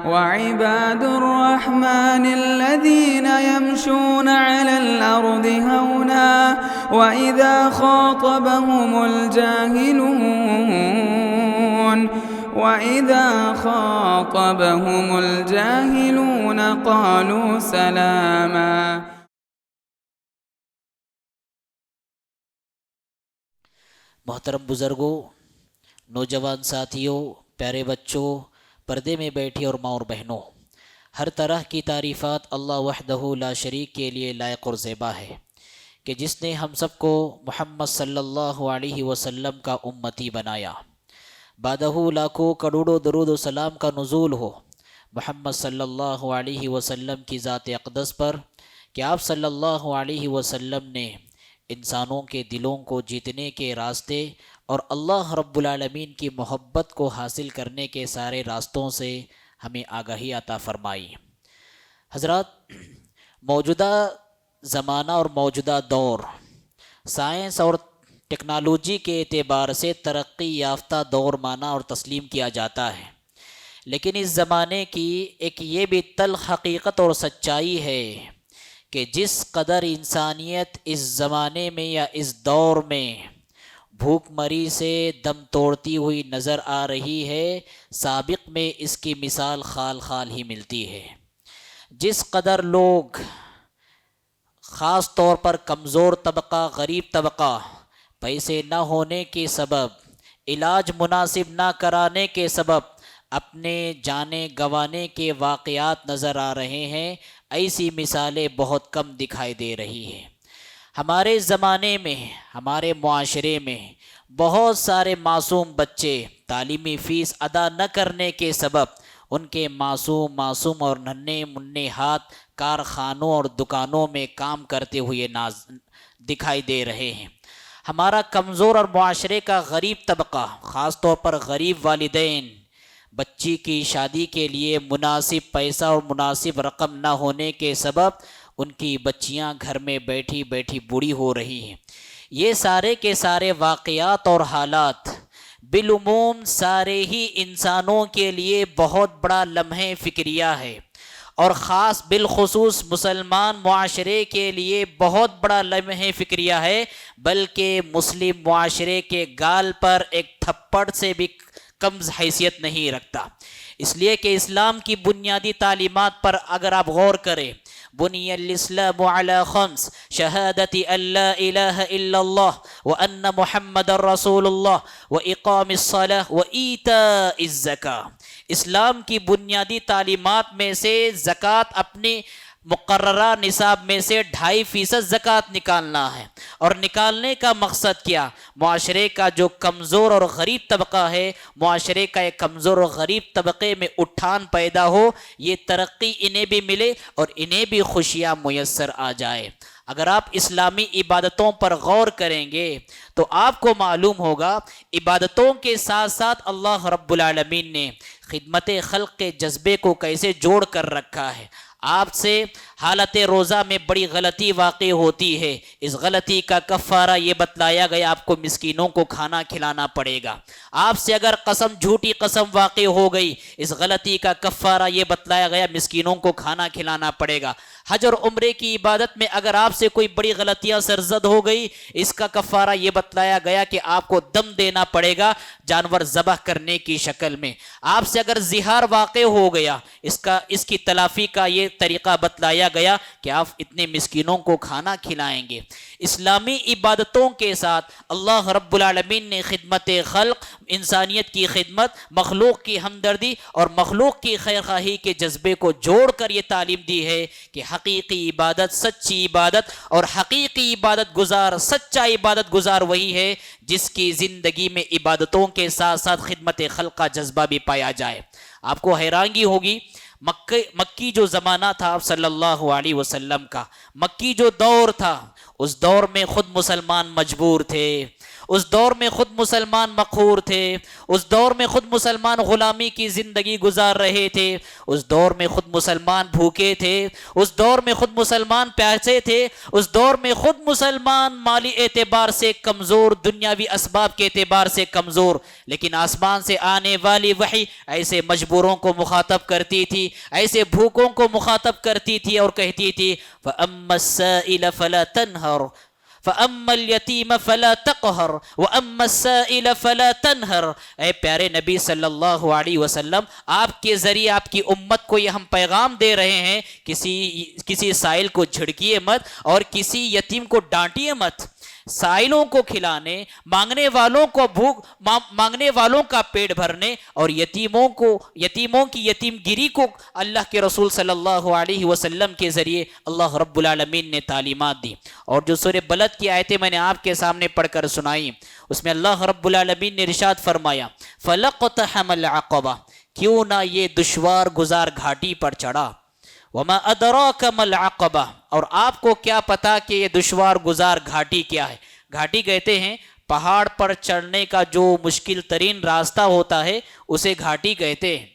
وعباد الرحمن الذين يمشون على الأرض هونا وإذا خاطبهم الجاهلون قالوا سلاما۔ محترم بزرگوں، نوجوان ساتھیوں، پیارے بچوں، پردے میں بیٹھی اور ماں اور بہنوں، ہر طرح کی تعریفات اللہ وحدہ لا شریک کے لیے لائق اور زیبا ہے کہ جس نے ہم سب کو محمد صلی اللہ علیہ وسلم کا امتی بنایا۔ بعدہ لاکھوں کروڑوں درود و سلام کا نزول ہو محمد صلی اللہ علیہ وسلم کی ذات اقدس پر کہ آپ صلی اللہ علیہ وسلم نے انسانوں کے دلوں کو جیتنے کے راستے اور اللہ رب العالمین کی محبت کو حاصل کرنے کے سارے راستوں سے ہمیں آگاہی عطا فرمائی۔ حضرات، موجودہ زمانہ اور موجودہ دور سائنس اور ٹیکنالوجی کے اعتبار سے ترقی یافتہ دور مانا اور تسلیم کیا جاتا ہے، لیکن اس زمانے کی ایک یہ بھی تلخ حقیقت اور سچائی ہے کہ جس قدر انسانیت اس زمانے میں یا اس دور میں بھوک مری سے دم توڑتی ہوئی نظر آ رہی ہے، سابق میں اس کی مثال خال خال ہی ملتی ہے۔ جس قدر لوگ، خاص طور پر کمزور طبقہ، غریب طبقہ، پیسے نہ ہونے کے سبب، علاج مناسب نہ کرانے کے سبب اپنے جانیں گنوانے کے واقعات نظر آ رہے ہیں، ایسی مثالیں بہت کم دکھائی دے رہی ہیں۔ ہمارے زمانے میں، ہمارے معاشرے میں بہت سارے معصوم بچے تعلیمی فیس ادا نہ کرنے کے سبب ان کے معصوم اور ننھے منھے ہاتھ کارخانوں اور دکانوں میں کام کرتے ہوئے دکھائی دے رہے ہیں۔ ہمارا کمزور اور معاشرے کا غریب طبقہ، خاص طور پر غریب والدین، بچی کی شادی کے لیے مناسب پیسہ اور مناسب رقم نہ ہونے کے سبب ان کی بچیاں گھر میں بیٹھی بیٹھی بوڑھی ہو رہی ہیں۔ یہ سارے کے سارے واقعات اور حالات بالعموم سارے ہی انسانوں کے لیے بہت بڑا لمحہ فکریہ ہے، اور خاص بالخصوص مسلمان معاشرے کے لیے بہت بڑا لمحہ فکریہ ہے، بلکہ مسلم معاشرے کے گال پر ایک تھپڑ سے بھی کم حیثیت نہیں رکھتا۔ اس لیے کہ اسلام کی بنیادی تعلیمات پر اگر آپ غور کریں، بنی الاسلام علی خمس، شہادت ان لا الہ الا اللہ وان محمد رسول اللہ واقام الصلاۃ وایتاء الزکاۃ۔ اسلام کی بنیادی تعلیمات میں سے زکوٰۃ اپنی مقررہ نصاب میں سے 2.5% زکوٰۃ نکالنا ہے، اور نکالنے کا مقصد کیا؟ معاشرے کا جو کمزور اور غریب طبقہ ہے، معاشرے کا ایک کمزور اور غریب طبقے میں اٹھان پیدا ہو، یہ ترقی انہیں بھی ملے اور انہیں بھی خوشیاں میسر آ جائے۔ اگر آپ اسلامی عبادتوں پر غور کریں گے تو آپ کو معلوم ہوگا عبادتوں کے ساتھ ساتھ اللہ رب العالمین نے خدمت خلق کے جذبے کو کیسے جوڑ کر رکھا ہے۔ آپ سے حالت روزہ میں بڑی غلطی واقع ہوتی ہے، اس غلطی کا کفارہ یہ بتلایا گیا آپ کو مسکینوں کو کھانا کھلانا پڑے گا۔ آپ سے اگر جھوٹی قسم واقع ہو گئی، اس غلطی کا کفارہ یہ بتلایا گیا مسکینوں کو کھانا کھلانا پڑے گا۔ حج اور عمرے کی عبادت میں اگر آپ سے کوئی بڑی غلطیاں سرزد ہو گئی، اس کا کفارہ یہ بتلایا گیا کہ آپ کو دم دینا پڑے گا جانور ذبح کرنے کی شکل میں۔ آپ سے اگر زہار واقع ہو گیا، اس کی تلافی کا یہ طریقہ بتلایا گیا کہ آپ اتنے مسکینوں کو کھانا کھلائیں گے۔ اسلامی عبادتوں کے ساتھ اللہ رب العالمین نے خدمت خلق، انسانیت کی خدمت، مخلوق کی ہمدردی اور مخلوق کی خیرخواہی کے جذبے کو جوڑ کر یہ تعلیم دی ہے کہ حقیقی عبادت، سچی عبادت اور حقیقی عبادت گزار، سچا عبادت گزار وہی ہے جس کی زندگی میں عبادتوں کے ساتھ ساتھ خدمت خلق کا جذبہ بھی پایا جائے۔ آپ کو حیرانگی ہوگی، مکی جو زمانہ تھا آپ صلی اللہ علیہ وسلم کا، مکی جو دور تھا، اس دور میں خود مسلمان مجبور تھے، اس دور میں خود مسلمان مقہور تھے، اس دور میں خود مسلمان غلامی کی زندگی گزار رہے تھے، اس دور میں خود مسلمان بھوکے تھے، اس دور میں خود مسلمان پیاسے تھے، اس دور میں خود مسلمان مالی اعتبار سے کمزور، دنیاوی اسباب کے اعتبار سے کمزور، لیکن آسمان سے آنے والی وحی ایسے مجبوروں کو مخاطب کرتی تھی، ایسے بھوکوں کو مخاطب کرتی تھی اور کہتی تھی فَأَمَّا السَّائِلَ فَلَا تَنْهَرْ فَأَمَّا الْيَتِيمَ فَلَا تَقْهَرْ وَأَمَّا السَّائِلَ فَلَا تَنْهَرْ۔ اے پیارے نبی صلی اللہ علیہ وسلم، آپ کے ذریعے آپ کی امت کو یہ ہم پیغام دے رہے ہیں، کسی سائل کو جھڑکیے مت اور کسی یتیم کو ڈانٹیے مت۔ سائلوں کو کھلانے، مانگنے والوں کا پیٹ بھرنے اور یتیموں کی یتیم گیری کو اللہ کے رسول صلی اللہ علیہ وسلم کے ذریعے اللہ رب العالمین نے تعلیمات دی۔ اور جو سورہ بلد کی آیتیں میں نے آپ کے سامنے پڑھ کر سنائی، اس میں اللہ رب العالمین نے ارشاد فرمایا فَلَقْتَحَمَ الْعَقَبَةَ، کیوں نہ یہ دشوار گزار گھاٹی پر چڑھا، وَمَا أَدْرَاكَ مَا الْعَقَبَةُ، اور آپ کو کیا پتا کہ یہ دشوار گزار گھاٹی کیا ہے۔ گھاٹی کہتے ہیں پہاڑ پر چڑھنے کا جو مشکل ترین راستہ ہوتا ہے اسے گھاٹی کہتے ہیں۔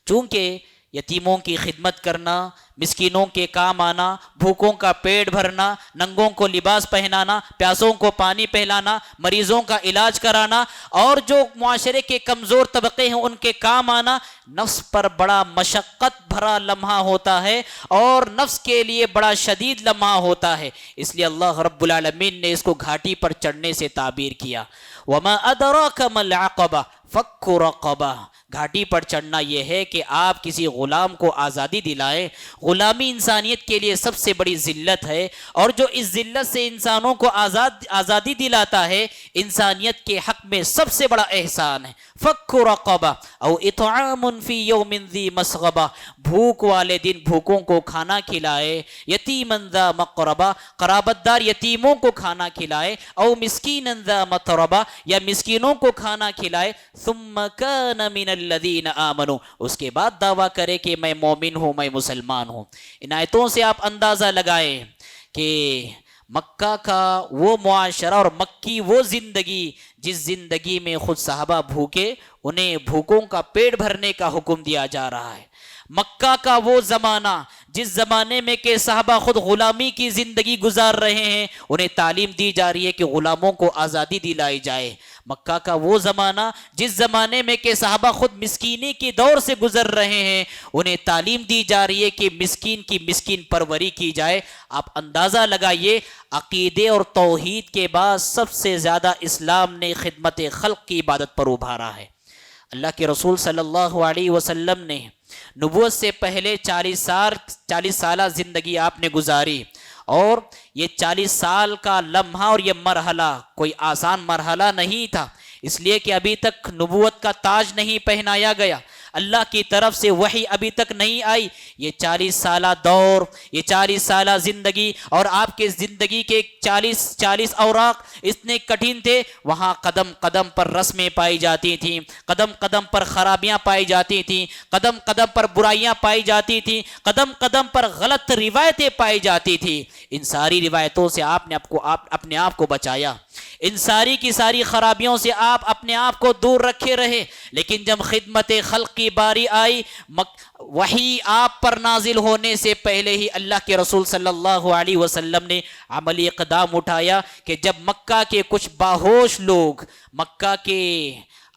چونکہ یتیموں کی خدمت کرنا، مسکینوں کے کام آنا، بھوکوں کا پیٹ بھرنا، ننگوں کو لباس پہنانا، پیاسوں کو پانی پہلانا، مریضوں کا علاج کرانا اور جو معاشرے کے کمزور طبقے ہیں ان کے کام آنا، نفس پر بڑا مشقت بھرا لمحہ ہوتا ہے اور نفس کے لیے بڑا شدید لمحہ ہوتا ہے، اس لیے اللہ رب العالمین نے اس کو گھاٹی پر چڑھنے سے تعبیر کیا۔ وَمَا أَدْرَاكَ مَا الْعَقَبَةُ فَكُّ رَقَبَةٍ، گھاٹی پر چڑھنا یہ ہے کہ آپ کسی غلام کو آزادی دلائیں۔ غلامی انسانیت کے لیے سب سے بڑی ذلت ہے، اور جو اس ذلت سے انسانوں کو آزادی دلاتا ہے انسانیت کے حق میں سب سے بڑا احسان ہے۔ فَكُّ رَقَبَةٍ او اطعام فی یوم ذی مسغبہ، بھوک والے دن بھوکوں کو کھانا کھلائے، یتیما ذا مقربہ، قرابت دار یتیموں کو کھانا کھلائے، او مسکینا ذا متربہ، یا مسکینوں کو کھانا کھلائے، ثم کان من الذین آمنوا، اس کے بعد دعویٰ کرے کہ میں مومن ہوں، میں مسلمان ہوں۔ ان آیتوں سے آپ اندازہ لگائیں کہ مکہ کا وہ معاشرہ اور مکی وہ زندگی جس زندگی میں خود صحابہ بھوکے، انہیں بھوکوں کا پیٹ بھرنے کا حکم دیا جا رہا ہے۔ مکہ کا وہ زمانہ جس زمانے میں کہ صحابہ خود غلامی کی زندگی گزار رہے ہیں، انہیں تعلیم دی جا رہی ہے کہ غلاموں کو آزادی دلائی جائے۔ مکہ کا وہ زمانہ جس زمانے میں کہ صحابہ خود مسکینی کے دور سے گزر رہے ہیں، انہیں تعلیم دی جا رہی ہے کہ مسکین کی مسکین پروری کی جائے۔ آپ اندازہ لگائیے، عقیدے اور توحید کے بعد سب سے زیادہ اسلام نے خدمت خلق کی عبادت پر ابھارا ہے۔ اللہ کے رسول صلی اللہ علیہ وسلم نے نبوت سے پہلے 40 سالہ زندگی آپ نے گزاری، اور یہ 40 سال کا لمحہ اور یہ مرحلہ کوئی آسان مرحلہ نہیں تھا، اس لیے کہ ابھی تک نبوت کا تاج نہیں پہنایا گیا، اللہ کی طرف سے وحی ابھی تک نہیں آئی۔ یہ 40 سالہ دور، یہ 40 سالہ زندگی اور آپ کے زندگی کے 40 اوراق اتنے کٹھن تھے، وہاں قدم قدم پر رسمیں پائی جاتی تھیں، قدم قدم پر خرابیاں پائی جاتی تھیں، قدم قدم پر برائیاں پائی جاتی تھیں، قدم قدم پر غلط روایتیں پائی جاتی تھیں۔ ان ساری روایتوں سے آپ نے اپنے آپ کو بچایا، ان ساری کی ساری خرابیوں سے آپ اپنے آپ کو دور رکھے رہے، لیکن جب خدمت خلق کی باری آئی، وحی آپ پر نازل ہونے سے پہلے ہی اللہ کے رسول صلی اللہ علیہ وسلم نے عملی اقدام اٹھایا کہ جب مکہ کے کچھ باہوش لوگ مکہ کے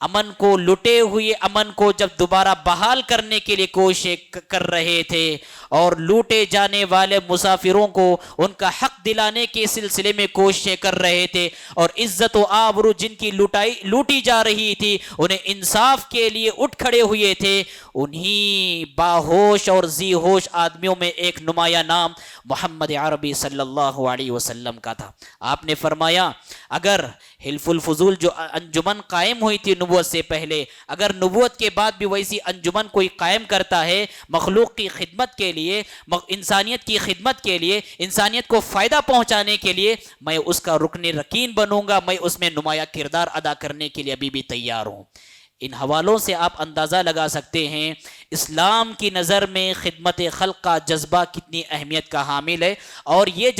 امن کو لٹے ہوئے امن کو جب دوبارہ بحال کرنے کے لیے کوشش کر رہے تھے اور لوٹے جانے والے مسافروں کو ان کا حق دلانے کے سلسلے میں کوششیں کر رہے تھے، اور عزت و آبرو جن کی لوٹی جا رہی تھی انہیں انصاف کے لیے اٹھ کھڑے ہوئے تھے، انہی باہوش اور ذی ہوش آدمیوں میں ایک نمایاں نام محمد عربی صلی اللہ علیہ وسلم کا تھا۔ آپ نے فرمایا اگر حلف الفضول جو انجمن قائم ہوئی تھی نبوت سے پہلے، اگر نبوت کے بعد بھی ویسی انجمن کوئی قائم کرتا ہے مخلوق کی خدمت کے لیے، انسانیت کی خدمت کے لیے، انسانیت کو فائدہ پہنچانے کے لیے، میں اس کا رکن رکین بنوں گا، میں اس میں نمایاں کردار ادا کرنے کے لیے ابھی بھی تیار ہوں۔ ان حوالوں سے آپ اندازہ لگا سکتے ہیں اسلام کی نظر میں خدمت خلق کا جذبہ کتنی اہمیت کا حامل ہے، اور یہ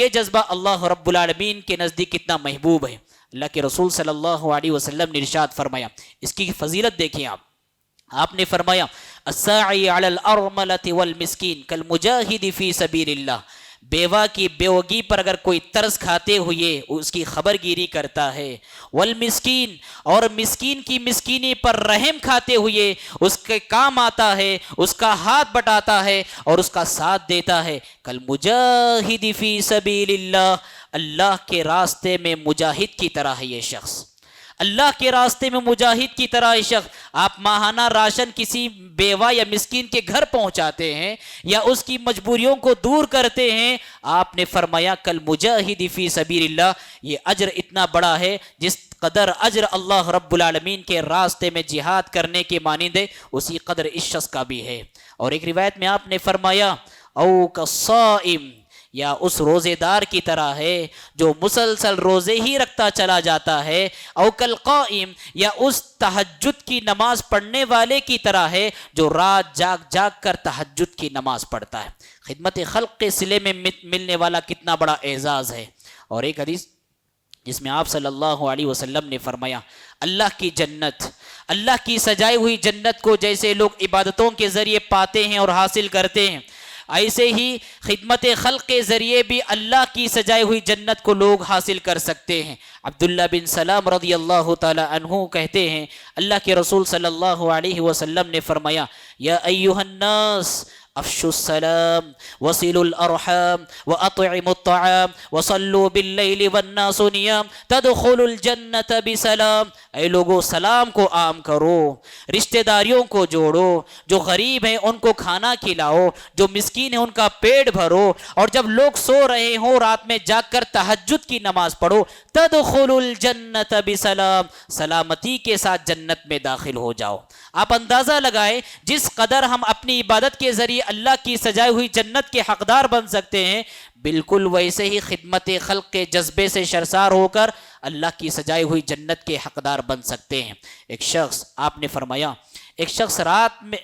جذبہ اللہ رب العالمین کے نزدیک کتنا محبوب ہے۔ اللہ کے رسول صلی اللہ علیہ وسلم نے ارشاد فرمایا، اس کی فضیلت دیکھیں آپ نے فرمایا الساعی علی الارملۃ والمسکین کالمجاہد فی سبیل اللہ، بیوہ کی بیوگی پر اگر کوئی ترس کھاتے ہوئے اس کی خبر گیری کرتا ہے، والمسکین، اور مسکین کی مسکینی پر رحم کھاتے ہوئے اس کے کام آتا ہے، اس کا ہاتھ بٹاتا ہے اور اس کا ساتھ دیتا ہے، کالمجاہد فی سبیل اللہ، اللہ کے راستے میں مجاہد کی طرح ہے یہ شخص، اللہ کے راستے میں مجاہد کی طرح یہ شخص۔ آپ ماہانہ راشن کسی بیوہ یا مسکین کے گھر پہنچاتے ہیں یا اس کی مجبوریوں کو دور کرتے ہیں، آپ نے فرمایا کالمجاہد فی سبیل اللہ، یہ اجر اتنا بڑا ہے جس قدر اجر اللہ رب العالمین کے راستے میں جہاد کرنے کے مانند ہے، اسی قدر اس شخص کا بھی ہے۔ اور ایک روایت میں آپ نے فرمایا او کالصائم، یا اس روزے دار کی طرح ہے جو مسلسل روزے ہی رکھتا چلا جاتا ہے، او کالقائم، یا اس تہجد کی نماز پڑھنے والے کی طرح ہے جو رات جاگ جاگ کر تہجد کی نماز پڑھتا ہے۔ خدمت خلق کے صلے میں ملنے والا کتنا بڑا اعزاز ہے۔ اور ایک حدیث جس میں آپ صلی اللہ علیہ وسلم نے فرمایا اللہ کی جنت، اللہ کی سجائی ہوئی جنت کو جیسے لوگ عبادتوں کے ذریعے پاتے ہیں اور حاصل کرتے ہیں، ایسے ہی خدمت خلق کے ذریعے بھی اللہ کی سجائی ہوئی جنت کو لوگ حاصل کر سکتے ہیں۔ عبداللہ بن سلام رضی اللہ تعالی عنہ کہتے ہیں اللہ کے رسول صلی اللہ علیہ وسلم نے فرمایا یا ایھا الناس افشوا السلام وصلوا الارحام واطعموا الطعام وصلوا باللیل والناس نیام تدخلوا الجنة بسلام، اے لوگو سلام کو عام کرو، رشتہ داریوں کو جوڑو، جو غریب ہیں ان کو کھانا کھلاؤ، جو مسکین ہیں ان کا پیٹ بھرو، اور جب لوگ سو رہے ہوں رات میں جاگ کر تہجد کی نماز پڑھو، تدخلوا الجنة بسلام، سلامتی کے ساتھ جنت میں داخل ہو جاؤ۔ آپ اندازہ لگائیں جس قدر ہم اپنی عبادت کے ذریعے اللہ کی سجائی ہوئی جنت کے حقدار بن سکتے ہیں، بالکل ویسے ہی خدمت خلق کے جذبے سے سرشار ہو کر اللہ کی سجائی ہوئی جنت کے حقدار بن سکتے ہیں۔ ایک شخص، آپ نے فرمایا ایک شخص رات میں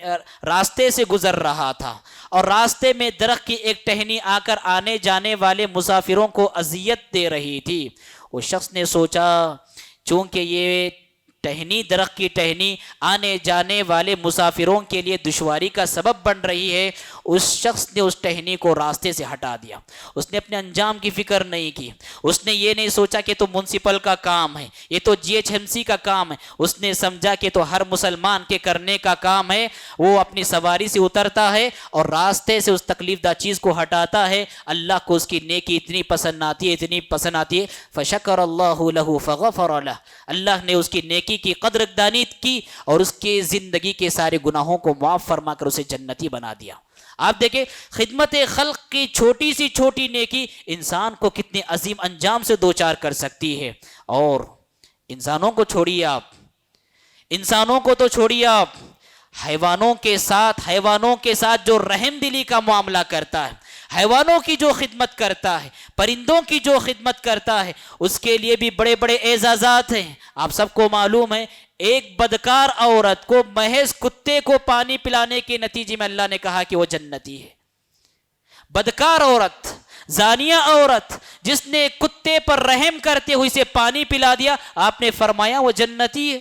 راستے سے گزر رہا تھا اور راستے میں درخت کی ایک ٹہنی آ کر آنے جانے والے مسافروں کو اذیت دے رہی تھی۔ اس شخص نے سوچا چونکہ یہ ٹہنی، درخت کی ٹہنی آنے جانے والے مسافروں کے لیے دشواری کا سبب بن رہی ہے، اس شخص نے اس ٹہنی کو راستے سے ہٹا دیا۔ اس نے اپنے انجام کی فکر نہیں کی، اس نے یہ نہیں سوچا کہ تو میونسپل کا کام ہے، یہ تو GHMC کا کام ہے، اس نے سمجھا کہ تو ہر مسلمان کے کرنے کا کام ہے۔ وہ اپنی سواری سے اترتا ہے اور راستے سے اس تکلیف دہ چیز کو ہٹاتا ہے۔ اللہ کو اس کی نیکی اتنی پسند آتی ہے، اتنی پسند آتی ہے، فشکر اللہ لہ فغفر لہ، اللہ نے اس کی نیکی کی قدردانی کی اور اس کے زندگی کے سارے گناہوں کو معاف فرما کر اسے جنتی بنا دیا۔ آپ دیکھیں خدمت خلق کی چھوٹی سی چھوٹی نیکی انسان کو کتنے عظیم انجام سے دوچار کر سکتی ہے۔ اور انسانوں کو چھوڑیے آپ، انسانوں کو تو چھوڑیے آپ، حیوانوں کے ساتھ جو رحم دلی کا معاملہ کرتا ہے، حیوانوں کی جو خدمت کرتا ہے، پرندوں کی جو خدمت کرتا ہے، اس کے لیے بھی بڑے بڑے اعزازات ہیں۔ آپ سب کو معلوم ہے ایک بدکار عورت کو محض کتے کو پانی پلانے کے نتیجے میں اللہ نے کہا کہ وہ جنتی ہے۔ بدکار عورت، زانیہ عورت جس نے کتے پر رحم کرتے ہوئے اسے پانی پلا دیا، آپ نے فرمایا وہ جنتی ہے۔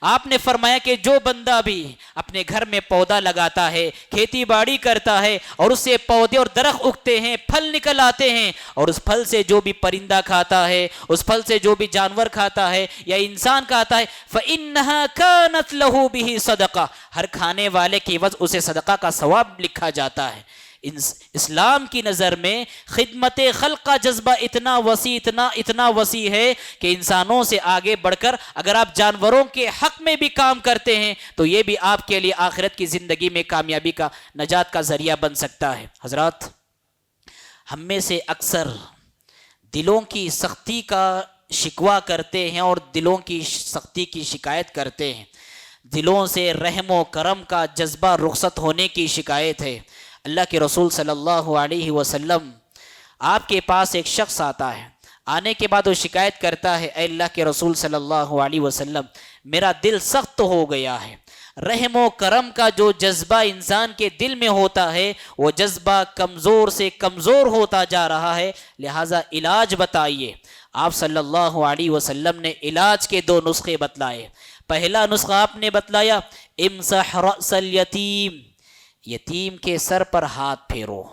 آپ نے فرمایا کہ جو بندہ بھی اپنے گھر میں پودا لگاتا ہے، کھیتی باڑی کرتا ہے اور اس سے پودے اور درخت اگتے ہیں، پھل نکل آتے ہیں، اور اس پھل سے جو بھی پرندہ کھاتا ہے، اس پھل سے جو بھی جانور کھاتا ہے یا انسان کھاتا ہے، فَإِنَّهَا كَانَتْ لَهُ بِهِ صَدَقَةٌ، ہر کھانے والے کی عوض اسے صدقہ کا ثواب لکھا جاتا ہے۔ اسلام کی نظر میں خدمت خلق کا جذبہ اتنا وسیع ہے کہ انسانوں سے آگے بڑھ کر اگر آپ جانوروں کے حق میں بھی کام کرتے ہیں تو یہ بھی آپ کے لیے آخرت کی زندگی میں کامیابی کا، نجات کا ذریعہ بن سکتا ہے۔ حضرات، ہم میں سے اکثر دلوں کی سختی کا شکوہ کرتے ہیں اور دلوں کی سختی کی شکایت کرتے ہیں، دلوں سے رحم و کرم کا جذبہ رخصت ہونے کی شکایت ہے۔ اللہ کے رسول صلی اللہ علیہ وسلم، آپ کے پاس ایک شخص آتا ہے، آنے کے بعد وہ شکایت کرتا ہے اے اللہ کے رسول صلی اللہ علیہ وسلم میرا دل سخت ہو گیا ہے، رحم و کرم کا جو جذبہ انسان کے دل میں ہوتا ہے وہ جذبہ کمزور سے کمزور ہوتا جا رہا ہے، لہٰذا علاج بتائیے۔ آپ صلی اللہ علیہ وسلم نے علاج کے 2 نسخے بتلائے۔ پہلا نسخہ آپ نے بتلایا امسح رأس الیتیم، یتیم کے سر پر ہاتھ پھیرو،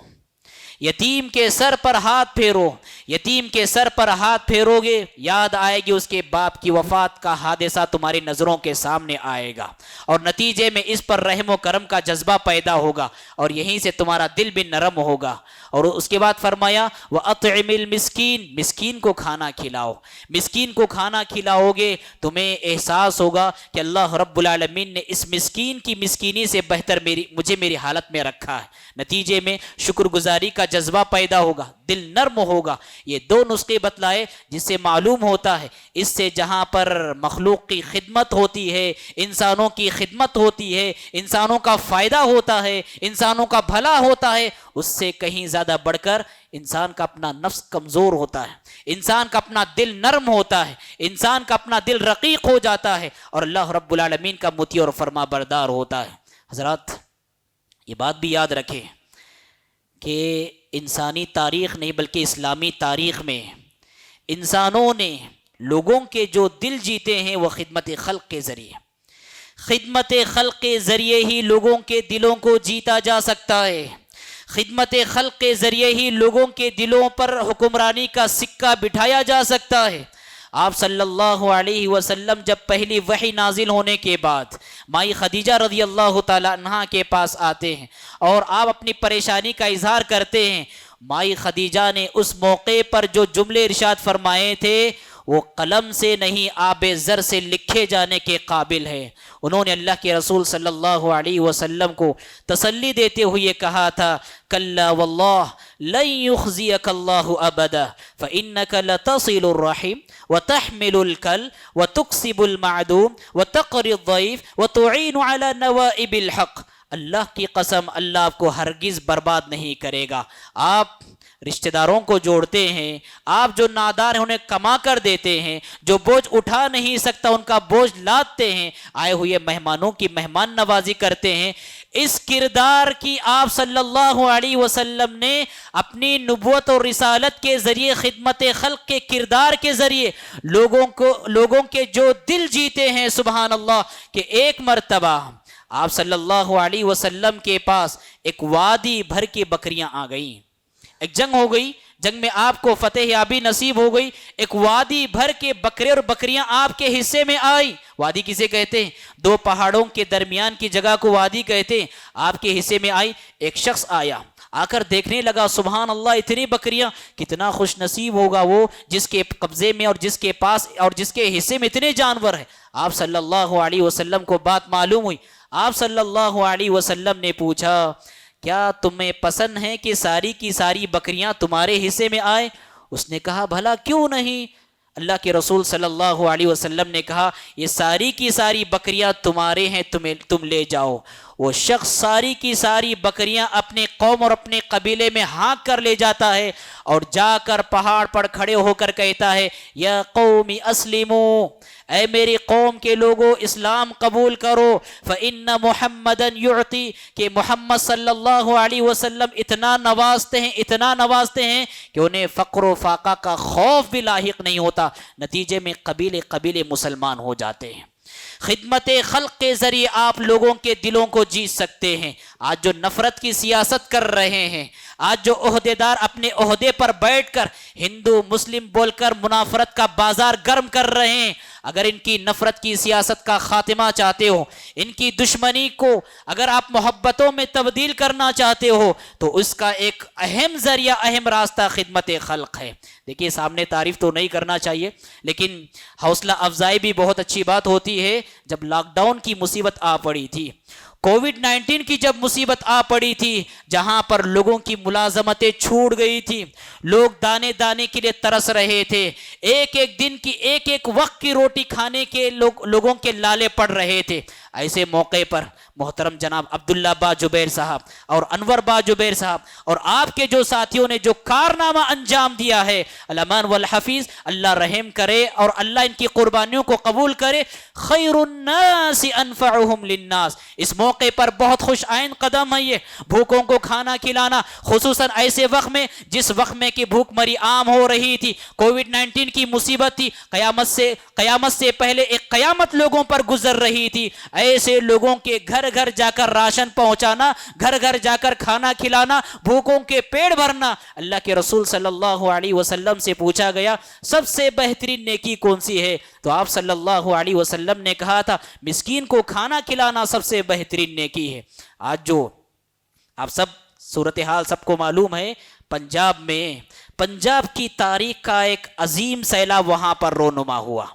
یتیم کے سر پر ہاتھ پھیرو، یتیم کے سر پر ہاتھ پھیرو گے یاد آئے گی اس کے باپ کی وفات کا حادثہ تمہاری نظروں کے سامنے آئے گا، اور نتیجے میں اس پر رحم و کرم کا جذبہ پیدا ہوگا اور یہیں سے تمہارا دل بھی نرم ہوگا۔ اور اس کے بعد فرمایا وَأَطْعِمِ الْمِسْكِينَ، مسکین کو کھانا کھلاؤ، مسکین کو کھانا کھلاؤ گے تمہیں احساس ہوگا کہ اللہ رب العالمین نے اس مسکین کی مسکینی سے بہتر مجھے میری حالت میں رکھا ہے، نتیجے میں شکر گزاری کا جذبہ پیدا ہوگا، دل نرم ہوگا۔ یہ 2 نسخے بتلائے جس سے معلوم ہوتا ہے اس سے جہاں پر مخلوق کی خدمت ہوتی ہے، انسانوں کی خدمت ہوتی ہے، انسانوں کا فائدہ ہوتا ہے، انسانوں کا بھلا ہوتا ہے، اس سے کہیں زیادہ بڑھ کر انسان کا اپنا نفس کمزور ہوتا ہے، انسان کا اپنا دل نرم ہوتا ہے، انسان کا اپنا دل رقیق ہو جاتا ہے اور اللہ رب العالمین کا مطیع اور فرما بردار ہوتا ہے۔ حضرات یہ بات بھی یاد رکھیں کہ انسانی تاریخ نہیں بلکہ اسلامی تاریخ میں انسانوں نے لوگوں کے جو دل جیتے ہیں وہ خدمت خلق کے ذریعے، خدمت خلق کے ذریعے ہی لوگوں کے دلوں کو جیتا جا سکتا ہے، خدمت خلق کے ذریعے ہی لوگوں کے دلوں پر حکمرانی کا سکہ بٹھایا جا سکتا ہے۔ آپ صلی اللہ علیہ وسلم جب پہلی وحی نازل ہونے کے بعد مائی خدیجہ رضی اللہ تعالی عنہا کے پاس آتے ہیں اور آپ اپنی پریشانی کا اظہار کرتے ہیں، مائی خدیجہ نے اس موقع پر جو جملے ارشاد فرمائے تھے وہ قلم سے نہیں آب زر سے لکھے جانے کے قابل ہے۔ انہوں نے اللہ کے رسول صلی اللہ علیہ وسلم کو تسلی دیتے ہوئے کہا تھا کلا واللہ لن یخزیک اللہ ابدا فانک لتصل الرحم وتحمل الکل وتکسب المعدوم وتقری الضیف وتعین علی نوائب الحق۔ اللہ کی قسم اللہ آپ کو ہرگز برباد نہیں کرے گا۔ آپ رشتہ داروں کو جوڑتے ہیں، آپ جو نادار ہیں انہیں کما کر دیتے ہیں، جو بوجھ اٹھا نہیں سکتا ان کا بوجھ لادتے ہیں، آئے ہوئے مہمانوں کی مہمان نوازی کرتے ہیں۔ اس کردار کی آپ صلی اللہ علیہ وسلم نے اپنی نبوت اور رسالت کے ذریعے خدمت خلق کے کردار کے ذریعے لوگوں کے جو دل جیتے ہیں، سبحان اللہ، کہ ایک مرتبہ آپ صلی اللہ علیہ وسلم کے پاس ایک وادی بھر کی بکریاں آ گئیں، ایک جنگ ہو گئی، جنگ میں آپ کو فتح یابی نصیب ہو گئی، ایک وادی بھر کے بکرے اور بکریاں آپ کے حصے میں آئی۔ وادی کسے کہتے ہیں؟ 2 پہاڑوں کے درمیان کی جگہ کو وادی کہتے ہیں۔ آپ کے حصے میں آئی، ایک شخص آیا، آ کر دیکھنے لگا سبحان اللہ اتنی بکریاں، کتنا خوش نصیب ہوگا وہ جس کے قبضے میں اور جس کے پاس اور جس کے حصے میں اتنے جانور ہیں۔ آپ صلی اللہ علیہ وسلم کو بات معلوم ہوئی، آپ صلی اللہ علیہ وسلم نے پوچھا کیا تمہیں پسند ہے کہ ساری کی ساری بکریاں تمہارے حصے میں آئے؟ اس نے کہا بھلا کیوں نہیں؟ اللہ کے رسول صلی اللہ علیہ وسلم نے کہا یہ ساری کی ساری بکریاں تمہارے ہیں، تم لے جاؤ۔ وہ شخص ساری کی ساری بکریاں اپنے قوم اور اپنے قبیلے میں ہانک کر لے جاتا ہے اور جا کر پہاڑ پر کھڑے ہو کر کہتا ہے یا قوم اسلموا، اے میری قوم کے لوگوں اسلام قبول کرو، فإن محمدًا یعطی، کہ محمد صلی اللہ علیہ وسلم اتنا نوازتے ہیں کہ انہیں فقر و فاقہ کا خوف بھی لاحق نہیں ہوتا، نتیجے میں قبیلے مسلمان ہو جاتے ہیں۔ خدمت خلق کے ذریعے آپ لوگوں کے دلوں کو جیت سکتے ہیں۔ آج جو نفرت کی سیاست کر رہے ہیں، آج جو عہدیدار اپنے عہدے پر بیٹھ کر ہندو مسلم بول کر منافرت کا بازار گرم کر رہے ہیں، اگر ان کی نفرت کی سیاست کا خاتمہ چاہتے ہو، ان کی دشمنی کو اگر آپ محبتوں میں تبدیل کرنا چاہتے ہو تو اس کا ایک اہم ذریعہ، اہم راستہ خدمت خلق ہے۔ دیکھیے سامنے تعریف تو نہیں کرنا چاہیے لیکن حوصلہ افزائی بھی بہت اچھی بات ہوتی ہے۔ جب لاک ڈاؤن کی مصیبت آ پڑی تھی، کووڈ-19 کی جب مصیبت آ پڑی تھی، جہاں پر لوگوں کی ملازمتیں چھوٹ گئی تھی، لوگ دانے دانے کے لیے ترس رہے تھے، ایک ایک دن کی ایک ایک وقت کی روٹی کھانے کے لوگوں کے لالے پڑ رہے تھے، ایسے موقع پر محترم جناب عبداللہ با جبیر صاحب اور انور با جبیر صاحب اور آپ کے جو ساتھیوں نے جو کارنامہ انجام دیا ہے، الامان والحفیظ، اللہ رحم کرے اور اللہ ان کی قربانیوں کو قبول کرے۔ خیر الناس انفعهم للناس، اس موقع پر بہت خوش آئند قدم ہے یہ، بھوکوں کو کھانا کھلانا، خصوصاً ایسے وقت میں جس وقت میں کہ بھوک مری عام ہو رہی تھی، کووڈ-19 کی مصیبت تھی، قیامت سے پہلے ایک قیامت لوگوں پر گزر رہی تھی، ایسے لوگوں کے گھر گھر جا کر راشن پہنچانا، گھر گھر جا کر کھانا کھلانا، بھوکوں کے پیٹ بھرنا۔ اللہ کے رسول صلی اللہ علیہ وسلم سے پوچھا گیا سب سے بہترین نیکی کون سی ہے، تو آپ صلی اللہ علیہ وسلم نے کہا تھا مسکین کو کھانا کھلانا سب سے بہترین نیکی ہے۔ آج جو آپ سب صورتحال سب کو معلوم ہے، پنجاب کی تاریخ کا ایک عظیم سیلاب وہاں پر رونما ہوا،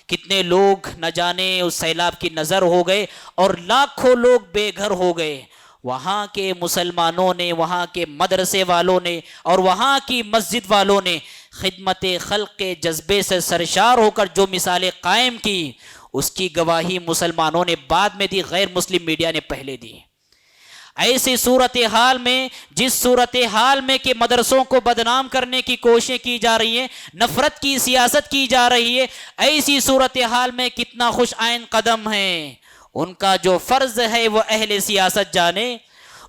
کتنے لوگ نہ جانے اس سیلاب کی نظر ہو گئے اور لاکھوں لوگ بے گھر ہو گئے۔ وہاں کے مسلمانوں نے، وہاں کے مدرسے والوں نے اور وہاں کی مسجد والوں نے خدمت خلق کے جذبے سے سرشار ہو کر جو مثالیں قائم کی، اس کی گواہی مسلمانوں نے بعد میں دی، غیر مسلم میڈیا نے پہلے دی۔ ایسی صورتحال میں، جس صورتحال میں کہ مدرسوں کو بدنام کرنے کی کوششیں کی جا رہی ہیں، نفرت کی سیاست کی جا رہی ہے، ایسی صورتحال میں کتنا خوش آئند قدم ہے۔ ان کا جو فرض ہے وہ اہل سیاست جانے،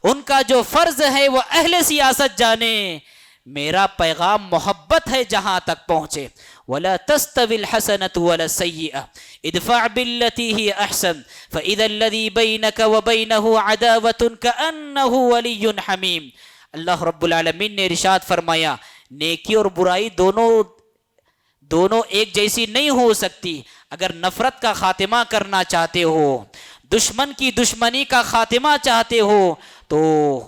ان کا جو فرض ہے وہ اہل سیاست جانے۔ میرا پیغام محبت ہے جہاں تک پہنچے، وَلَا تَسْتَوِي الْحَسَنَةُ وَلَا السَّيِّئَةُ ادْفَعْ بِالَّتِي هِيَ أَحْسَنُ فَإِذَا الَّذِي بَيْنَكَ وَبَيْنَهُ عَدَاوَةٌ كَأَنَّهُ وَلِيٌّ حَمِيمٌ۔ اللہ رب العالمین نے ارشاد فرمایا نیکی اور برائی دونوں ایک جیسی نہیں ہو سکتی۔ اگر نفرت کا خاتمہ کرنا چاہتے ہو، دشمن کی دشمنی کا خاتمہ چاہتے ہو، تو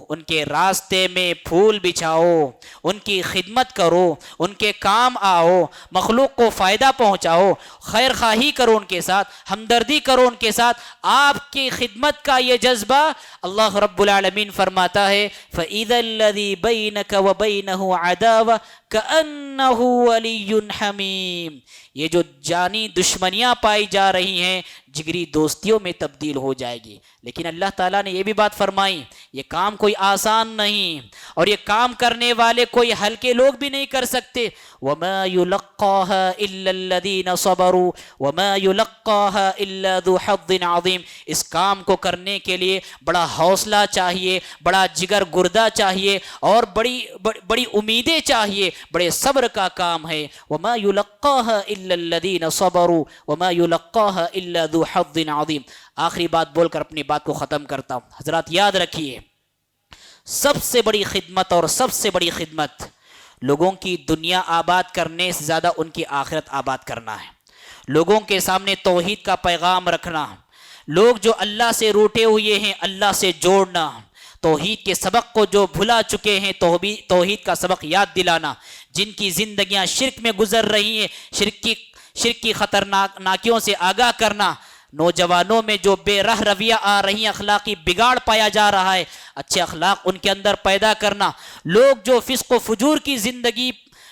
ان کے راستے میں پھول بچھاؤ، ان کی خدمت کرو، ان کے کام آؤ، مخلوق کو فائدہ پہنچاؤ، خیر خواہی کرو ان کے ساتھ، ہمدردی کرو ان کے ساتھ۔ آپ کی خدمت کا یہ جذبہ اللہ رب العالمین فرماتا ہے فَإِذَا الَّذِي بَيْنَكَ وَبَيْنَهُ عَدَاوَةٌ كَأَنَّهُ وَلِيٌّ حَمِيمٌ۔ یہ جو جانی دشمنیاں پائی جا رہی ہیں جگری دوستیوں میں تبدیل ہو جائے گی۔ لیکن اللہ تعالیٰ نے یہ بھی بات فرمائی یہ کام کوئی آسان نہیں، اور یہ کام کرنے والے کوئی ہلکے لوگ بھی نہیں کر سکتے۔ وَمَا يُلَقَّاهَا إِلَّا الَّذِينَ صَبَرُوا وَمَا يُلَقَّاهَا إِلَّا ذُو حَظٍّ عَظِيمٍ۔ اس کام کو کرنے کے لیے بڑا حوصلہ چاہیے، بڑا جگر گردہ چاہیے اور بڑی امیدیں چاہیے، بڑے صبر کا کام ہے۔ وَمَا يُلَقَّاهَا إِلَّا الَّذِينَ صَبَرُوا وَمَا يُلَقَّاهَا إِلَّا ذُو حَظٍّ عَظِيمٍ۔ آخری بات بول کر اپنی بات کو ختم کرتا ہوں۔ حضرات یاد رکھیے سب سے بڑی خدمت اور سب سے بڑی خدمت لوگوں کی دنیا آباد کرنے سے زیادہ ان کی آخرت آباد کرنا ہے۔ لوگوں کے سامنے توحید کا پیغام رکھنا، لوگ جو اللہ سے روٹے ہوئے ہیں اللہ سے جوڑنا، توحید کے سبق کو جو بھلا چکے ہیں توحید کا سبق یاد دلانا، جن کی زندگیاں شرک میں گزر رہی ہیں شرک کی خطرناکیوں سے آگاہ کرنا، نوجوانوں میں جو بے رہ رویہ آ رہی ہیں، اخلاقی بگاڑ پایا جا رہا ہے، اچھے اخلاق ان کے اندر پیدا کرنا، لوگ جو فسق و فجور کی زندگی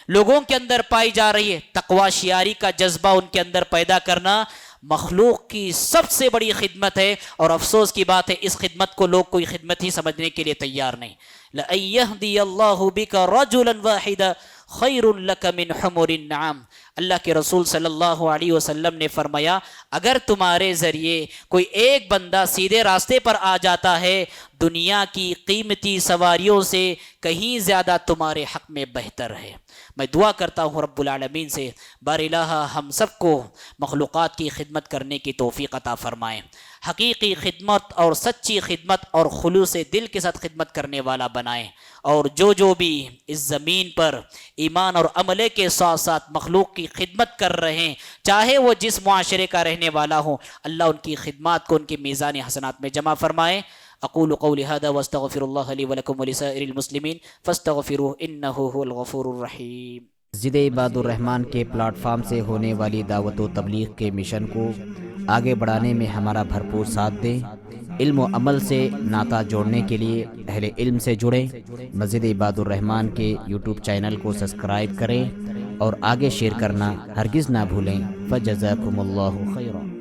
لوگوں کے اندر پائی جا رہی ہے، تقوی شیاری کا جذبہ ان کے اندر پیدا کرنا مخلوق کی سب سے بڑی خدمت ہے۔ اور افسوس کی بات ہے اس خدمت کو لوگ کوئی خدمت ہی سمجھنے کے لیے تیار نہیں۔ لَأَن يَهْدِيَ اللَّهُ بِكَ رَجُلًا وَاحِدًا خَيْرٌ لَكَ مِنْ حُمُرِ النَّعَامِ۔ اللہ کے رسول صلی اللہ علیہ وسلم نے فرمایا اگر تمہارے ذریعے کوئی ایک بندہ سیدھے راستے پر آ جاتا ہے دنیا کی قیمتی سواریوں سے کہیں زیادہ تمہارے حق میں بہتر ہے۔ میں دعا کرتا ہوں رب العالمین سے بار الہ ہم سب کو مخلوقات کی خدمت کرنے کی توفیق عطا فرمائیں، حقیقی خدمت اور سچی خدمت اور خلوص دل کے ساتھ خدمت کرنے والا بنائیں، اور جو بھی اس زمین پر ایمان اور عملے کے ساتھ ساتھ مخلوق کی خدمت کر رہے ہیں چاہے وہ جس معاشرے کا رہنے والا ہو، اللہ ان کی خدمات کو ان کے میزان حسنات میں جمع فرمائے۔ اقول قولی هذا واستغفر الله لي ولكم ولسائر المسلمين فاستغفروه انه هو الغفور الرحیم۔ مسجد عباد الرحمن کے پلیٹ فارم سے ہونے والی دعوت و تبلیغ کے مشن کو آگے بڑھانے میں ہمارا بھرپور ساتھ دیں۔ علم و عمل سے ناطہ جوڑنے کے لیے اہل علم سے جڑیں۔ مسجد عباد الرحمن کے یوٹیوب چینل کو سبسکرائب کریں اور آگے شیئر کرنا ہرگز نہ بھولیں۔ فجزاکم اللہ خیرا۔